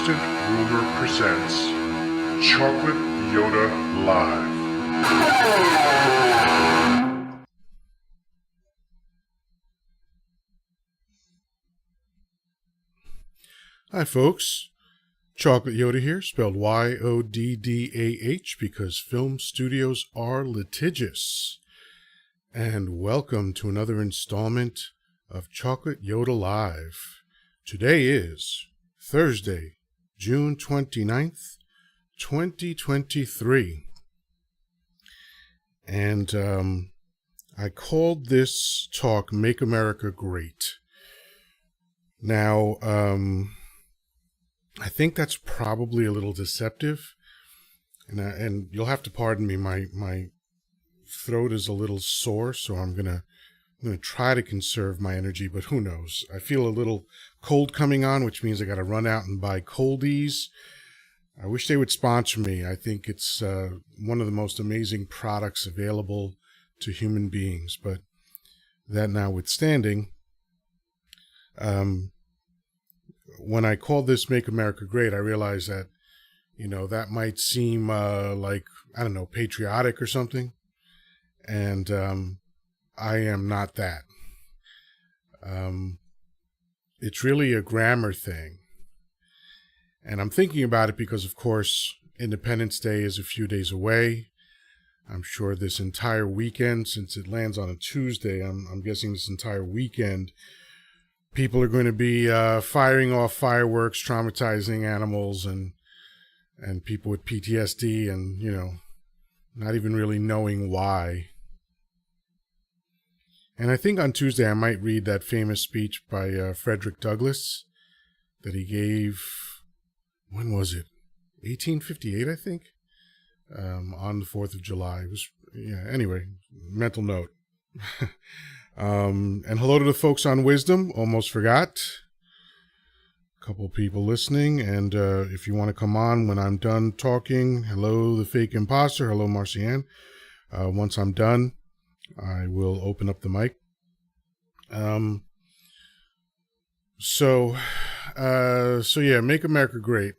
Distant Rumor presents Chocolate Yoddah Live. Hi folks, Chocolate Yoddah here, spelled Y-O-D-D-A-H because film studios are litigious. And welcome to another installment of Chocolate Yoddah Live. Today is Thursday, June 29th, 2023. And I called this talk Make America Great. Now, I think that's probably a little deceptive, and you'll have to pardon me. My throat is a little sore, so I'm gonna try to conserve my energy. But who knows? I feel a little cold coming on, which means I got to run out and buy coldies. I wish they would sponsor me. I think it's one of the most amazing products available to human beings. But that notwithstanding, when I called this Make America Great, I realized that, that might seem like, I don't know, patriotic or something. And I am not that. It's really a grammar thing. And I'm thinking about it because, of course, Independence Day is a few days away. I'm sure this entire weekend, since it lands on a Tuesday, I'm guessing this entire weekend, people are going to be firing off fireworks, traumatizing animals, and people with PTSD, and not even really knowing why. And I think on Tuesday I might read that famous speech by Frederick Douglass that he gave. When was it? 1858, I think. On the 4th of July. It was Anyway, mental note. And hello to the folks on Wisdom. Almost forgot. A couple people listening. And if you want to come on when I'm done talking, hello, the fake imposter. Hello, Marcianne. Once I'm done, I will open up the mic. So yeah, Make America Great.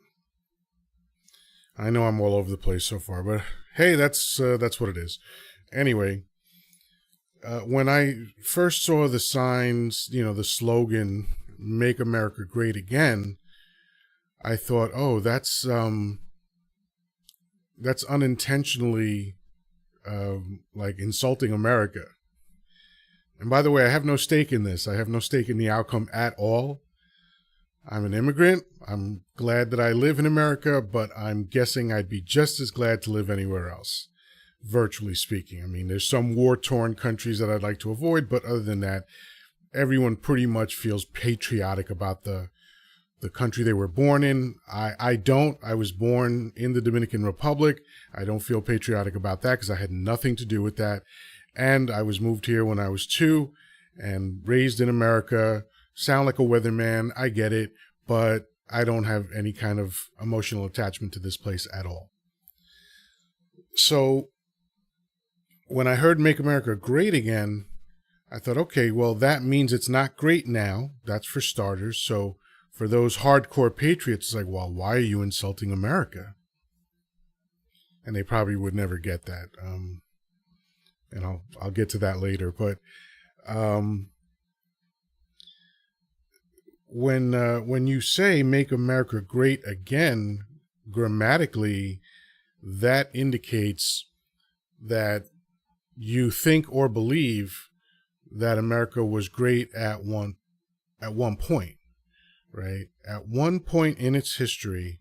I know I'm all over the place so far, but hey, that's what it is. Anyway. When I first saw the signs, the slogan, Make America Great Again, I thought, oh, that's unintentionally like insulting America. And by the way, I have no stake in this. I have no stake in the outcome at all. I'm an immigrant. I'm glad that I live in America, but I'm guessing I'd be just as glad to live anywhere else. Virtually speaking. I mean, there's some war-torn countries that I'd like to avoid, but other than that, everyone pretty much feels patriotic about the country they were born in. I don't. I was born in the Dominican Republic. I don't feel patriotic about that because I had nothing to do with that. And I was moved here when I was 2 and raised in America. Sound like a weatherman. I get it, but I don't have any kind of emotional attachment to this place at all. So when I heard Make America Great Again, I thought, okay, well, that means it's not great now. That's for starters. So for those hardcore patriots, it's like, well, why are you insulting America? And they probably would never get that. And I'll get to that later. But when you say Make America Great Again, grammatically, that indicates that you think or believe that America was great at one point, right? At one point in its history,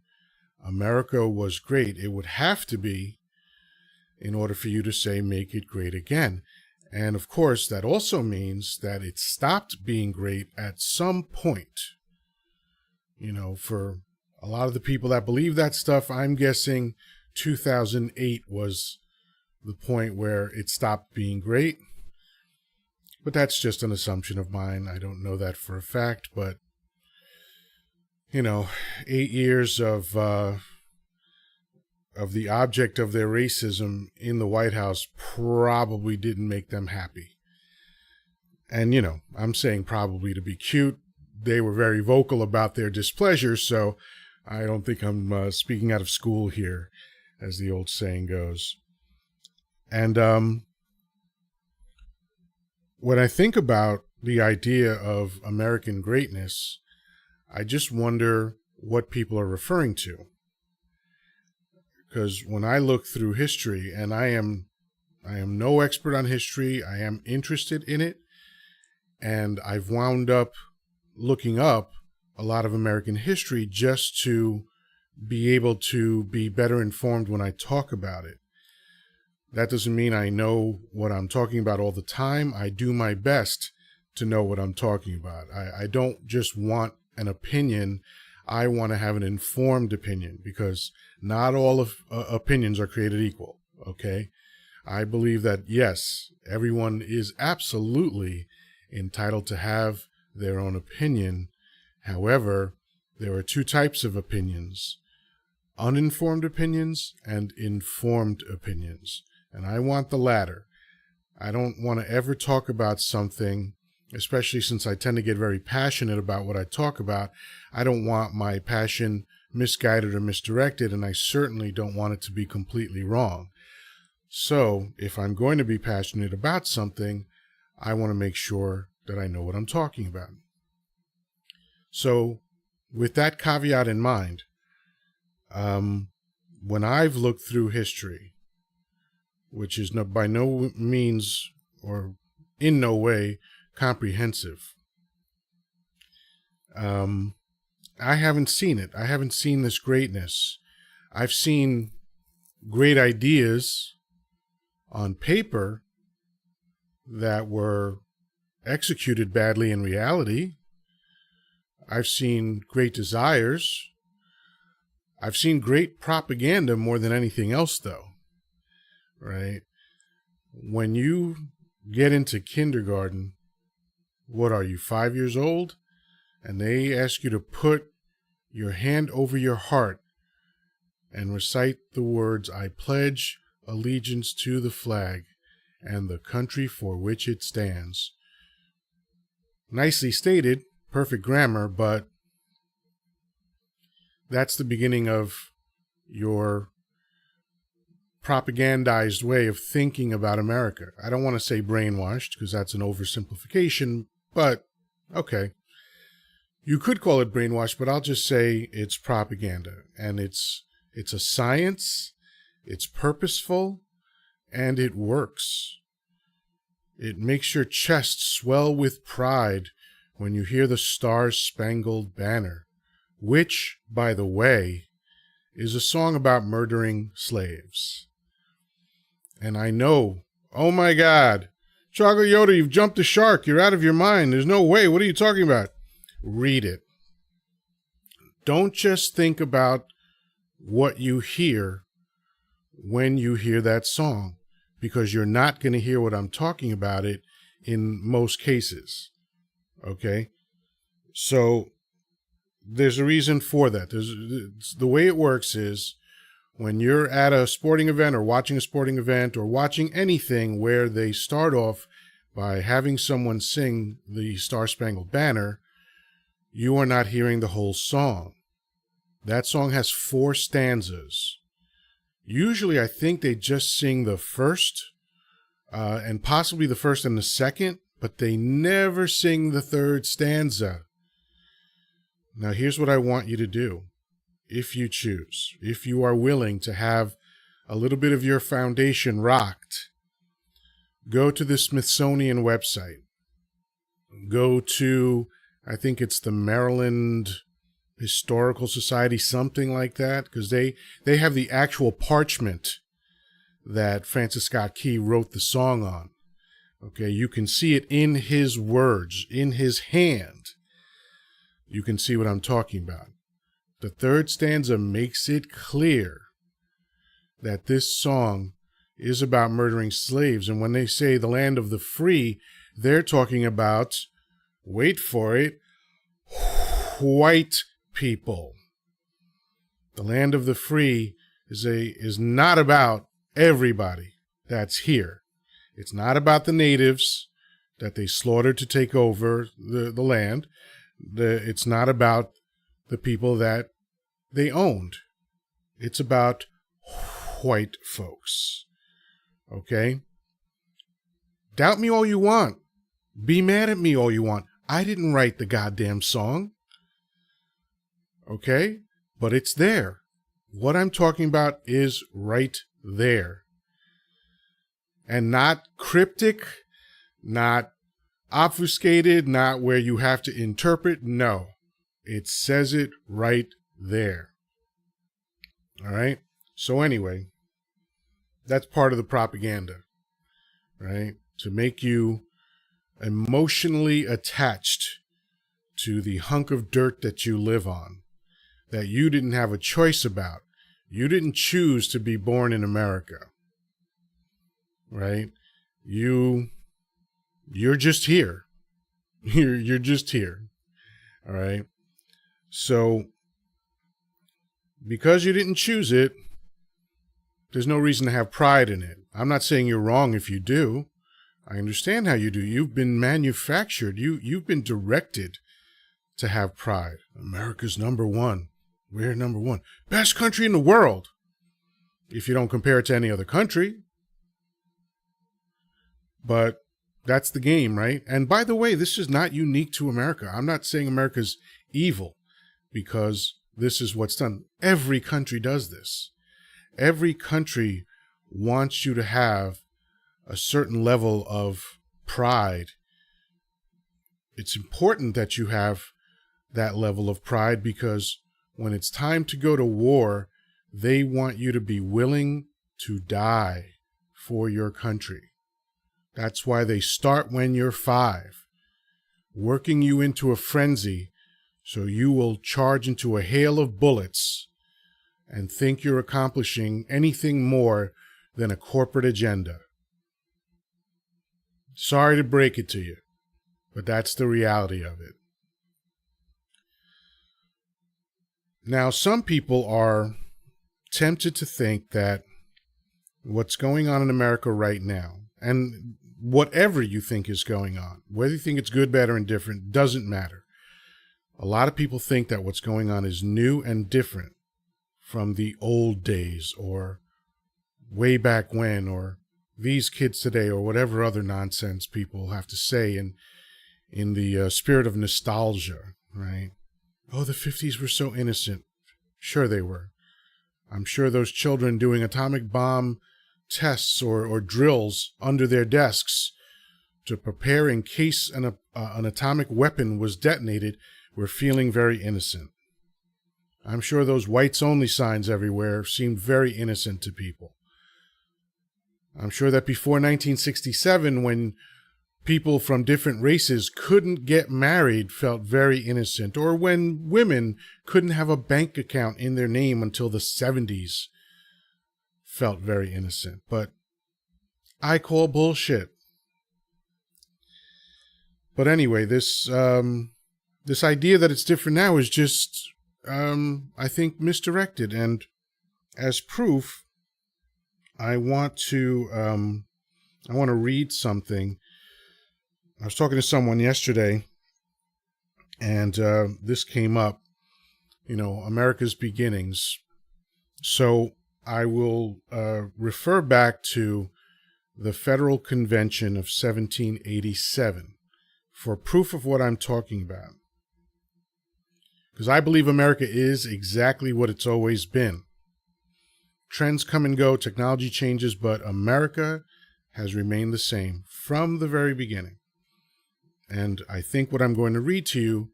America was great. It would have to be in order for you to say make it great again. And of course, that also means that it stopped being great at some point. For a lot of the people that believe that stuff, I'm guessing 2008 was the point where it stopped being great. But that's just an assumption of mine. I don't know that for a fact, but 8 years of the object of their racism in the White House probably didn't make them happy. And, I'm saying probably to be cute. They were very vocal about their displeasure, so I don't think I'm speaking out of school here, as the old saying goes. And when I think about the idea of American greatness, I just wonder what people are referring to. Because when I look through history, and I am no expert on history, I am interested in it, and I've wound up looking up a lot of American history just to be able to be better informed when I talk about it. That doesn't mean I know what I'm talking about all the time. I do my best to know what I'm talking about. I don't just want an opinion. I want to have an informed opinion, because not all of opinions are created equal, okay? I believe that, yes, everyone is absolutely entitled to have their own opinion. However, there are two types of opinions: uninformed opinions and informed opinions. And I want the latter. I don't want to ever talk about something, especially since I tend to get very passionate about what I talk about. I don't want my passion misguided or misdirected, and I certainly don't want it to be completely wrong. So if I'm going to be passionate about something, I want to make sure that I know what I'm talking about. So with that caveat in mind, when I've looked through history, which is by no means or in no way comprehensive, I haven't seen it. I haven't seen this greatness. I've seen great ideas on paper that were executed badly in reality. I've seen great desires. I've seen great propaganda more than anything else, though, right? When you get into kindergarten, what are you, 5 years old? And they ask you to put your hand over your heart and recite the words, "I pledge allegiance to the flag and the country for which it stands." Nicely stated, perfect grammar, but that's the beginning of your propagandized way of thinking about America. I don't want to say brainwashed, because that's an oversimplification, but okay. You could call it brainwash, but I'll just say it's propaganda. And it's a science, it's purposeful, and it works. It makes your chest swell with pride when you hear the Star-Spangled Banner, which, by the way, is a song about murdering slaves. And I know, oh my God, Chocolate Yoddah, you've jumped the shark. You're out of your mind. There's no way. What are you talking about? Read it. Don't just think about what you hear when you hear that song, because you're not going to hear what I'm talking about it in most cases. Okay? So there's a reason for that. The way it works is, when you're at a sporting event or watching a sporting event or watching anything where they start off by having someone sing the Star-Spangled Banner, you are not hearing the whole song. That song has 4 stanzas. Usually, I think they just sing the first and possibly the first and the second, but they never sing the 3rd stanza. Now, here's what I want you to do. If you choose, if you are willing to have a little bit of your foundation rocked, go to the Smithsonian website. Go to, I think it's the Maryland Historical Society, something like that, because they have the actual parchment that Francis Scott Key wrote the song on. Okay, you can see it in his words, in his hand. You can see what I'm talking about. The 3rd stanza makes it clear that this song is about murdering slaves. And when they say the land of the free, they're talking about, wait for it, white people. The land of the free is not about everybody that's here. It's not about the natives that they slaughtered to take over the land. It's not about the people that they owned. It's about white folks. Okay? Doubt me all you want. Be mad at me all you want. I didn't write the goddamn song. Okay? But it's there. What I'm talking about is right there. And not cryptic, not obfuscated, not where you have to interpret. No. It says it right there. All right? So anyway, that's part of the propaganda, right? To make you emotionally attached to the hunk of dirt that you live on, that you didn't have a choice about. You didn't choose to be born in America, right? You're just here. You're just here. All right? So, because you didn't choose it, there's no reason to have pride in it. I'm not saying you're wrong if you do. I understand how you do. You've been manufactured. You've been directed to have pride. America's number one. We're number one. Best country in the world. If you don't compare it to any other country. But that's the game, right? And by the way, this is not unique to America. I'm not saying America's evil because this is what's done. Every country does this. Every country wants you to have a certain level of pride. It's important that you have that level of pride because when it's time to go to war, they want you to be willing to die for your country. That's why they start when you're 5, working you into a frenzy so you will charge into a hail of bullets and think you're accomplishing anything more than a corporate agenda. Sorry to break it to you, but that's the reality of it. Now, some people are tempted to think that what's going on in America right now, and whatever you think is going on, whether you think it's good, bad, or indifferent, doesn't matter. A lot of people think that what's going on is new and different from the old days or way back when or these kids today or whatever other nonsense people have to say in the spirit of nostalgia, right? Oh, the 50s were so innocent. Sure they were. I'm sure those children doing atomic bomb tests or drills under their desks to prepare in case an atomic weapon was detonated were feeling very innocent. I'm sure those whites only signs everywhere seemed very innocent to people. I'm sure that before 1967, when people from different races couldn't get married, felt very innocent, or when women couldn't have a bank account in their name until the 70s, felt very innocent. But I call bullshit. But anyway, this idea that it's different now is just, I think, misdirected. And as proof, I want to read something. I was talking to someone yesterday, and this came up, America's beginnings. So I will refer back to the Federal Convention of 1787 for proof of what I'm talking about. Because I believe America is exactly what it's always been. Trends come and go, technology changes, but America has remained the same from the very beginning. And I think what I'm going to read to you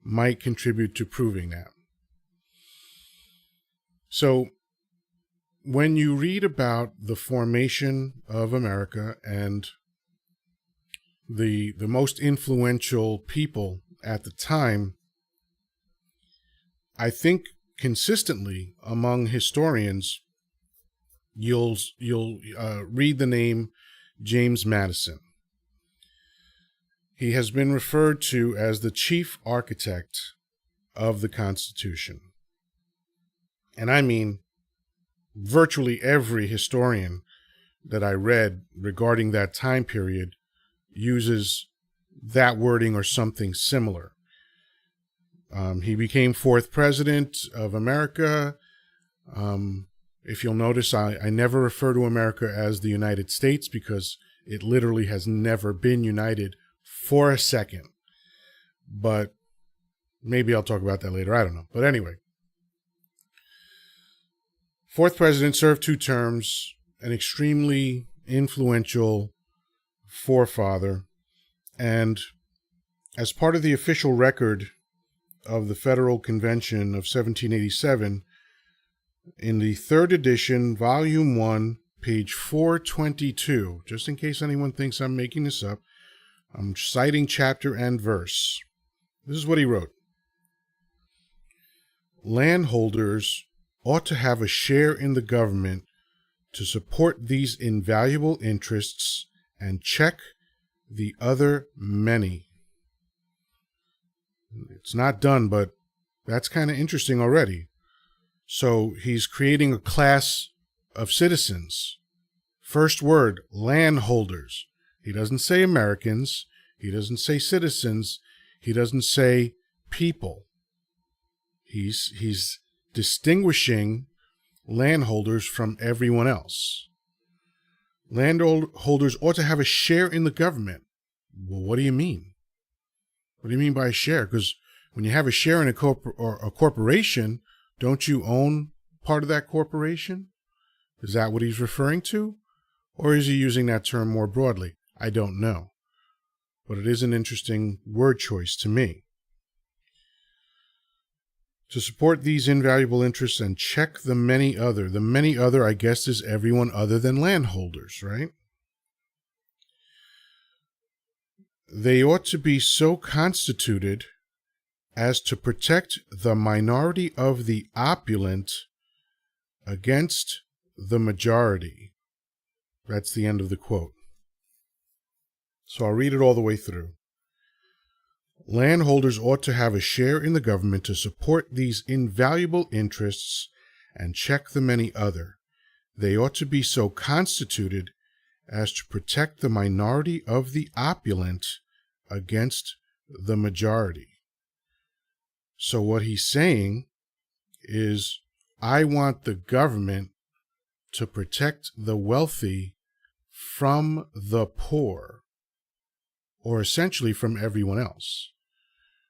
might contribute to proving that. So, when you read about the formation of America and the most influential people at the time, I think consistently among historians, you'll read the name James Madison. He has been referred to as the chief architect of the Constitution. And I mean, virtually every historian that I read regarding that time period uses that wording or something similar. He became fourth president of America. If you'll notice, I never refer to America as the United States because it literally has never been united for a second. But maybe I'll talk about that later. I don't know. But anyway, fourth president, served 2 terms, an extremely influential forefather. And as part of the official record of the Federal Convention of 1787, in the 3rd edition, Volume 1, page 422, just in case anyone thinks I'm making this up, I'm citing chapter and verse. This is what he wrote. Landholders ought to have a share in the government to support these invaluable interests and check the other many. It's not done, but that's kind of interesting already. So he's creating a class of citizens. First word, landholders. He doesn't say Americans. He doesn't say citizens. He doesn't say people. He's distinguishing landholders from everyone else. Landholders ought to have a share in the government. Well, what do you mean? What do you mean by a share? Because when you have a share in a corporation, don't you own part of that corporation? Is that what he's referring to? Or is he using that term more broadly? I don't know. But it is an interesting word choice to me. To support these invaluable interests and check the many other. The many other, I guess, is everyone other than landholders, right? They ought to be so constituted as to protect the minority of the opulent against the majority. That's the end of the quote. So I'll read it all the way through. Landholders ought to have a share in the government to support these invaluable interests and check the many other. They ought to be so constituted as to protect the minority of the opulent against the majority. So what he's saying is, I want the government to protect the wealthy from the poor, or essentially from everyone else,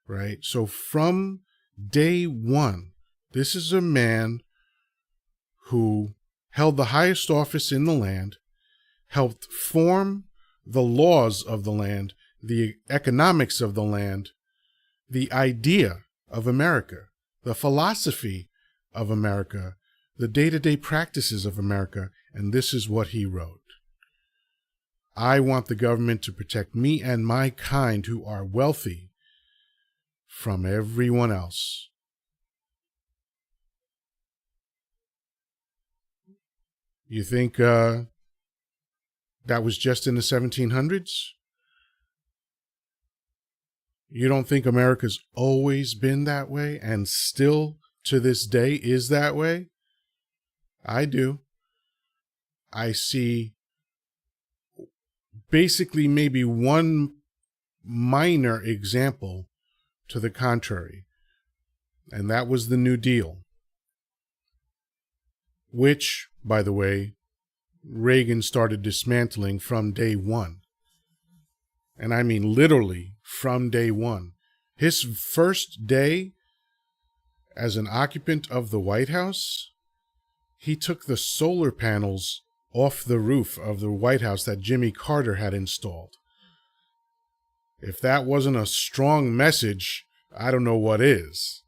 right? So from day one, this is a man who held the highest office in the land, helped form the laws of the land, the economics of the land, the idea of America, the philosophy of America, the day-to-day practices of America, and this is what he wrote. I want the government to protect me and my kind who are wealthy from everyone else. You think that was just in the 1700s? You don't think America's always been that way and still to this day is that way? I do. I see basically maybe one minor example to the contrary, and that was the New Deal, which, by the way, Reagan started dismantling from day one. And I mean literally from day one. His first day as an occupant of the White House, he took the solar panels off the roof of the White House that Jimmy Carter had installed. If that wasn't a strong message, I don't know what is.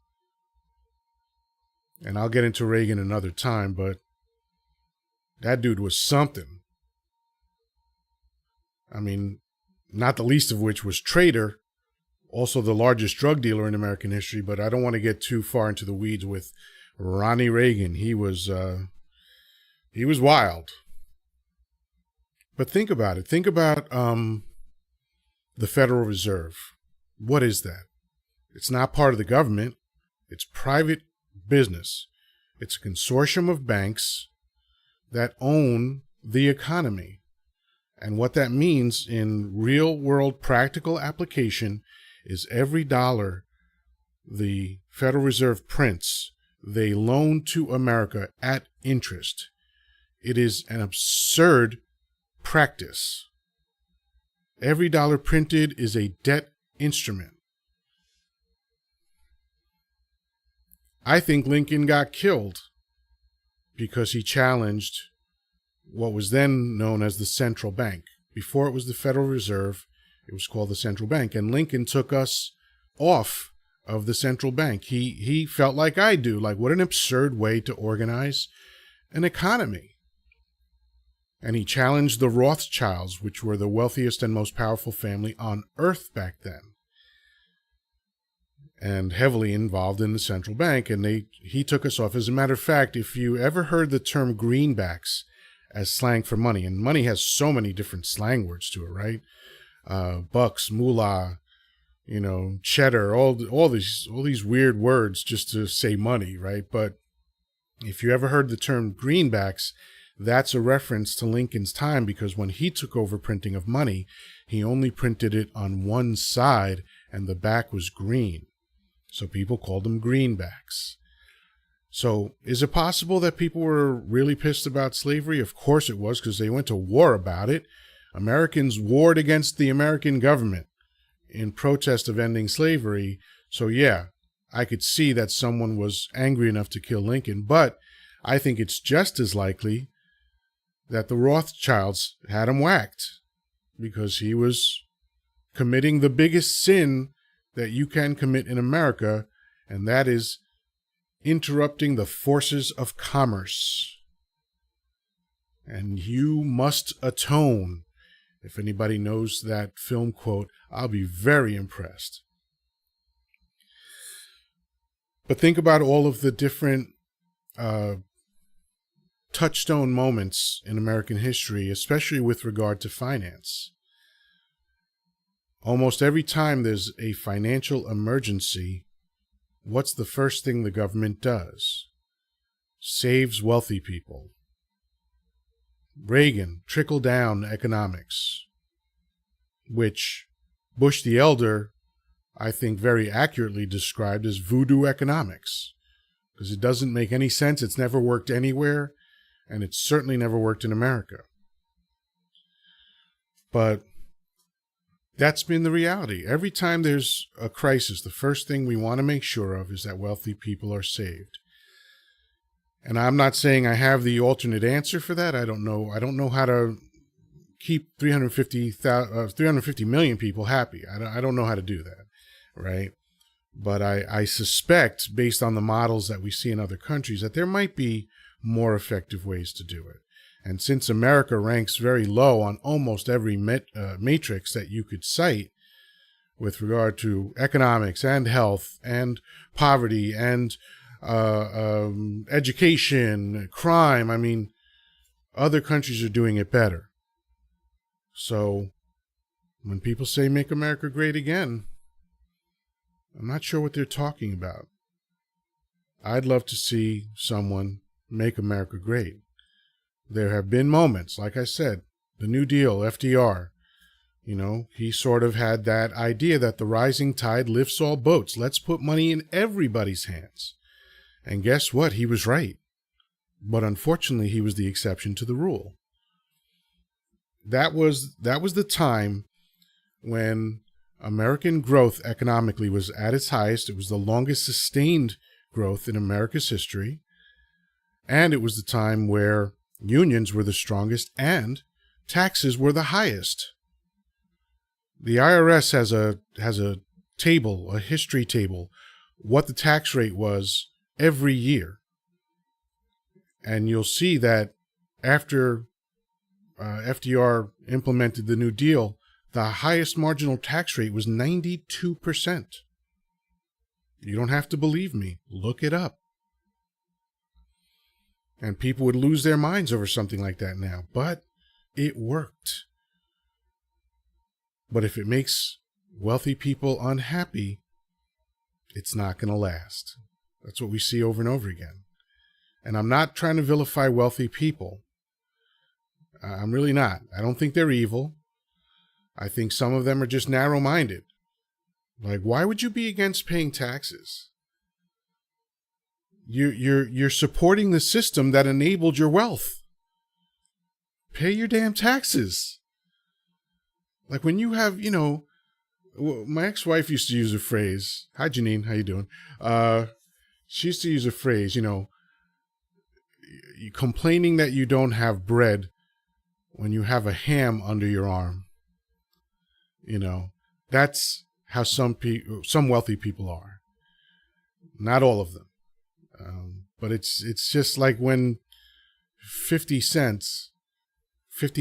And I'll get into Reagan another time, but that dude was something. I mean, not the least of which was traitor, also the largest drug dealer in American history, but I don't want to get too far into the weeds with Ronnie Reagan. He was wild. But think about it. Think about the Federal Reserve. What is that? It's not part of the government. It's private business. It's a consortium of banks that own the economy. And what that means in real world practical application is every dollar the Federal Reserve prints, they loan to America at interest. It is an absurd practice. Every dollar printed is a debt instrument. I think Lincoln got killed because he challenged what was then known as the central bank. Before it was the Federal Reserve, it was called the central bank. And Lincoln took us off of the central bank. He felt like I do, like what an absurd way to organize an economy. And he challenged the Rothschilds, which were the wealthiest and most powerful family on earth back then, and heavily involved in the central bank. And he took us off. As a matter of fact, if you ever heard the term greenbacks as slang for money, and money has so many different slang words to it, right? Bucks, moolah, cheddar, all these weird words just to say money, right? But if you ever heard the term greenbacks, that's a reference to Lincoln's time, because when he took over printing of money, he only printed it on one side and the back was green. So people called them greenbacks. So is it possible that people were really pissed about slavery? Of course it was, because they went to war about it. Americans warred against the American government in protest of ending slavery. So yeah, I could see that someone was angry enough to kill Lincoln, but I think it's just as likely that the Rothschilds had him whacked because he was committing the biggest sin that you can commit in America, and that is interrupting the forces of commerce. And you must atone. If anybody knows that film quote, I'll be very impressed. But think about all of the different touchstone moments in American history, especially with regard to finance. Almost every time there's a financial emergency, what's the first thing the government does? Saves wealthy people. Reagan, trickle-down economics, which Bush the Elder, I think, very accurately described as voodoo economics, because it doesn't make any sense. It's never worked anywhere, and it certainly never worked in America. But that's been the reality. Every time there's a crisis, the first thing we want to make sure of is that wealthy people are saved. And I'm not saying I have the alternate answer for that. I don't know. I don't know how to keep 350 million people happy. I don't know how to do that, right? But I suspect, based on the models that we see in other countries, that there might be more effective ways to do it. And since America ranks very low on almost every matrix that you could cite with regard to economics and health and poverty and education, crime, I mean, other countries are doing it better. So when people say make America great again, I'm not sure what they're talking about. I'd love to see someone make America great. There have been moments, like I said, the New Deal, FDR, he sort of had that idea that the rising tide lifts all boats. Let's put money in everybody's hands. And guess what? He was right. But unfortunately, he was the exception to the rule. That was the time when American growth economically was at its highest. It was the longest sustained growth in America's history. And it was the time where unions were the strongest and taxes were the highest. The IRS has a table, a history table, what the tax rate was every year. And you'll see that after FDR implemented the New Deal, the highest marginal tax rate was 92%. You don't have to believe me. Look it up. And people would lose their minds over something like that now. But it worked. But if it makes wealthy people unhappy, it's not going to last. That's what we see over and over again. And I'm not trying to vilify wealthy people. I'm really not. I don't think they're evil. I think some of them are just narrow-minded. Like, why would you be against paying taxes? You're supporting the system that enabled your wealth. Pay your damn taxes. Like when you have, my ex-wife used to use a phrase. Hi, Janine. How you doing? She used to use a phrase, you complaining that you don't have bread when you have a ham under your arm. That's how some wealthy people are. Not all of them. But it's just like when 50 Cent, said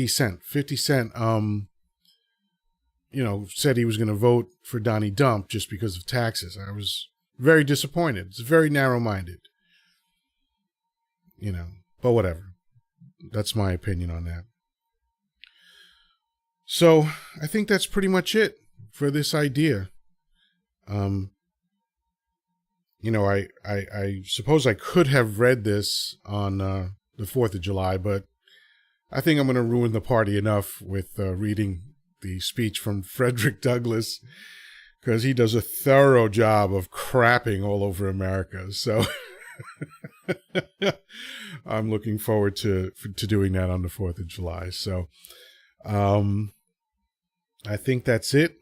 he was going to vote for Donnie Dump just because of taxes. I was very disappointed. It's very narrow-minded. But whatever. That's my opinion on that. So I think that's pretty much it for this idea. I suppose I could have read this on the 4th of July, but I think I'm going to ruin the party enough with reading the speech from Frederick Douglass, because he does a thorough job of crapping all over America. So I'm looking forward to doing that on the 4th of July. So I think that's it.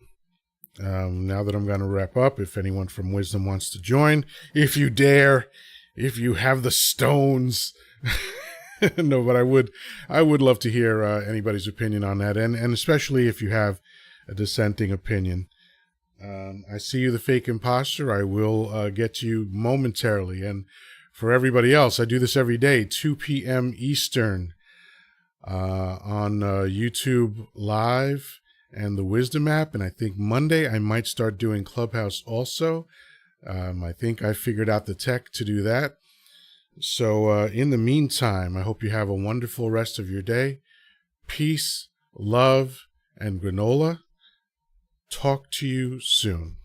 Now that I'm going to wrap up, if anyone from Wisdom wants to join, if you dare, if you have the stones. No, but I would love to hear anybody's opinion on that, and especially if you have a dissenting opinion. I see you, the fake imposter. I will get to you momentarily. And for everybody else, I do this every day, 2 p.m. Eastern, on YouTube Live and the Wisdom app. And I think Monday I might start doing Clubhouse also. I think I figured out the tech to do that. So in the meantime, I hope you have a wonderful rest of your day. Peace, love, and granola. Talk to you soon.